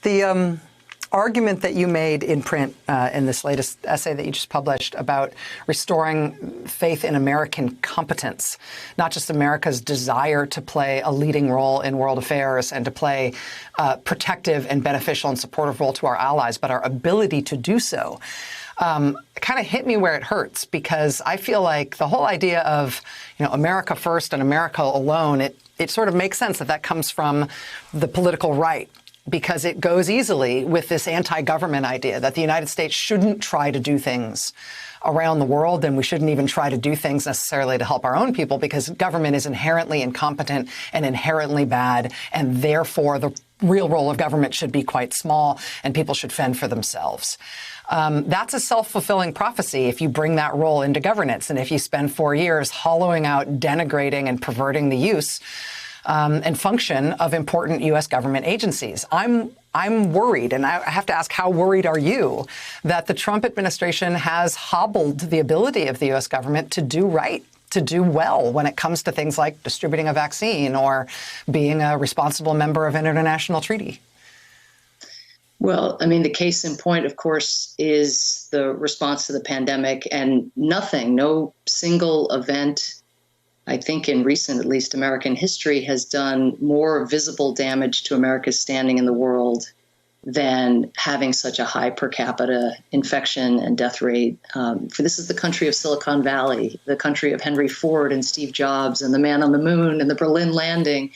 The argument that you made in print in this latest essay that you just published about restoring faith in American competence, not just America's desire to play a leading role in world affairs and to play a protective and beneficial and supportive role to our allies, but our ability to do so, kind of hit me where it hurts, because I feel like the whole idea of, America first and America alone, it sort of makes sense that comes from the political right, because it goes easily with this anti-government idea that the United States shouldn't try to do things around the world, and we shouldn't even try to do things necessarily to help our own people, because government is inherently incompetent and inherently bad, and therefore the real role of government should be quite small and people should fend for themselves. That's a self-fulfilling prophecy if you bring that role into governance, and if you spend 4 years hollowing out, denigrating, and perverting the use and function of important U.S. government agencies. I'm worried, and I have to ask, how worried are you that the Trump administration has hobbled the ability of the U.S. government to do right, to do well when it comes to things like distributing a vaccine or being a responsible member of an international treaty? Well, the case in point, of course, is the response to the pandemic, and no single event, I think in recent, at least, American history has done more visible damage to America's standing in the world than having such a high per capita infection and death rate. For this is the country of Silicon Valley, the country of Henry Ford and Steve Jobs and the man on the moon and the Berlin landing.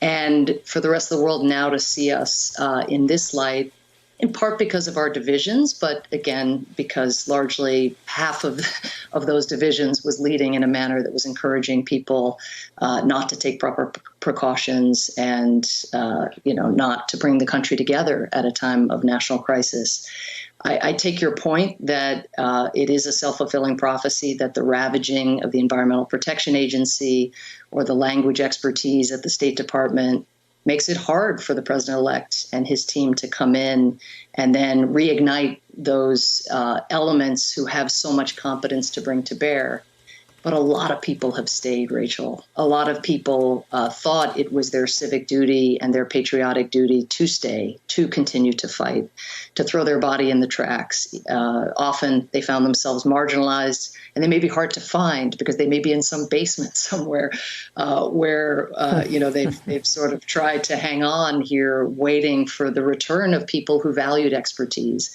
And for the rest of the world now to see us in this light, in part because of our divisions, but again, because largely half of those divisions was leading in a manner that was encouraging people not to take proper precautions and, not to bring the country together at a time of national crisis. I take your point that it is a self-fulfilling prophecy that the ravaging of the Environmental Protection Agency or the language expertise at the State Department makes it hard for the president-elect and his team to come in and then reignite those elements who have so much competence to bring to bear. But a lot of people have stayed, Rachel. A lot of people thought it was their civic duty and their patriotic duty to stay, to continue to fight, to throw their body in the tracks. Often they found themselves marginalized, and they may be hard to find because they may be in some basement somewhere where they've sort of tried to hang on here, waiting for the return of people who valued expertise.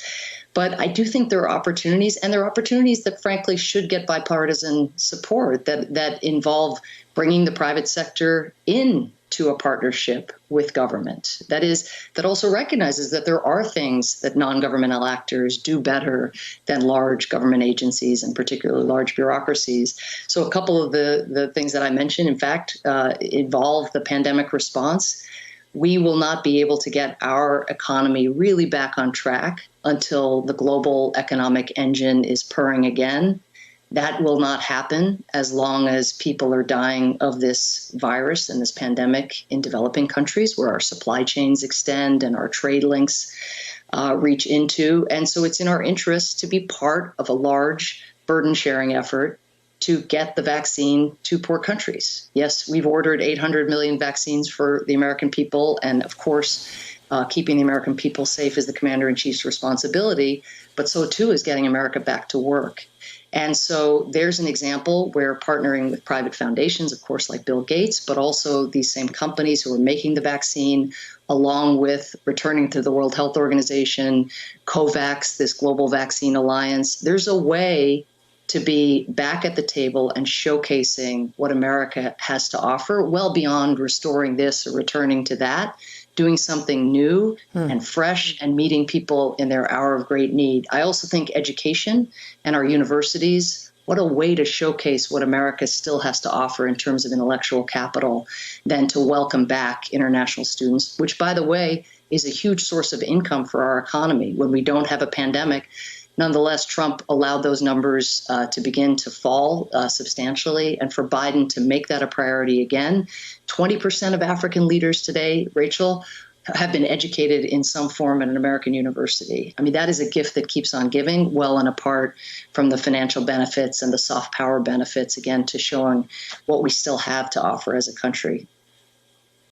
But I do think there are opportunities, and there are opportunities that, frankly, should get bipartisan support that involve bringing the private sector into a partnership with government. That also recognizes that there are things that non-governmental actors do better than large government agencies, and particularly large bureaucracies. So a couple of the things that I mentioned, in fact, involve the pandemic response. We will not be able to get our economy really back on track until the global economic engine is purring again. That will not happen as long as people are dying of this virus and this pandemic in developing countries where our supply chains extend and our trade links reach into. And so it's in our interest to be part of a large burden-sharing effort to get the vaccine to poor countries. Yes, we've ordered 800 million vaccines for the American people, and of course, keeping the American people safe is the commander-in-chief's responsibility, but so too is getting America back to work. And so there's an example where partnering with private foundations, of course, like Bill Gates, but also these same companies who are making the vaccine, along with returning to the World Health Organization, COVAX, this global vaccine alliance, there's a way to be back at the table and showcasing what America has to offer, well beyond restoring this or returning to that, doing something new and fresh and meeting people in their hour of great need. I also think education and our universities, what a way to showcase what America still has to offer in terms of intellectual capital than to welcome back international students, which, by the way, is a huge source of income for our economy. When we don't have a pandemic, nonetheless, Trump allowed those numbers to begin to fall substantially, and for Biden to make that a priority again. 20% of African leaders today, Rachel, have been educated in some form at an American university. I mean, that is a gift that keeps on giving, well and apart from the financial benefits and the soft power benefits, again, to showing what we still have to offer as a country.